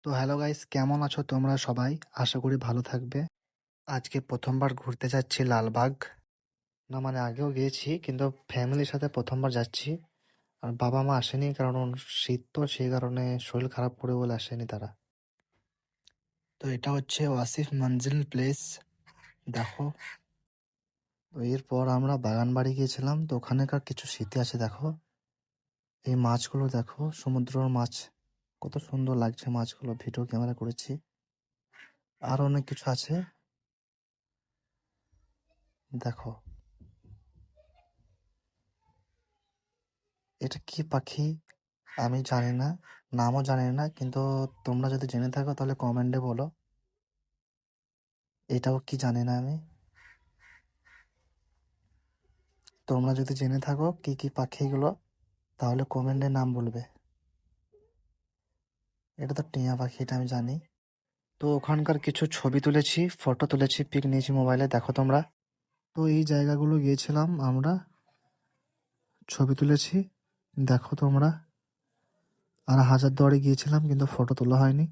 তো hello guys, কেমন আছো তোমরা সবাই? আশা করি ভালো থাকবে। আজকে প্রথমবার ঘুরতে যাচ্ছি লালবাগ। না মানে আগেও গিয়েছি, কিন্তু ফ্যামিলির সাথে প্রথমবার যাচ্ছি। আর বাবা মা আসেনি, কারণ শীত তো, সেই কারণে শরীর খারাপ করে বলে আসেনি তারা। তো এটা হচ্ছে ওয়াসিফ মঞ্জিল প্লেস, দেখো। তো এরপর আমরা বাগান বাড়ি গিয়েছিলাম, তো ওখানেকার কিছু স্মৃতি আছে দেখো। এই মাছগুলো দেখো, সমুদ্রের মাছ, কত সুন্দর লাগছে মাছগুলো, ভিডিও ক্যামেরা করেছি। আর অনেক কিছু আছে, দেখো। এটা কি পাখি আমি জানি না, নামও জানি না, কিন্তু তোমরা যদি জেনে থাকো তাহলে কমেন্টে বলো। এটাও কি জানি না আমি। তোমরা যদি জেনে থাকো কি কি পাখি এগুলো, তাহলে কমেন্টে নাম বলবে। এটা তো টিয়া পাখি, এটা আমি জানি। তো ওখানকার কিছু ছবি তুলেছি, ফটো তুলেছি, পিক নিয়েছি মোবাইলে, দেখো তোমরা। তো এই জায়গাগুলো গিয়েছিলাম আমরা, ছবি তুলেছি, দেখো তোমরা। আর হাজারদুয়ারি গিয়েছিলাম, কিন্তু ফটো তোলা হয়নি।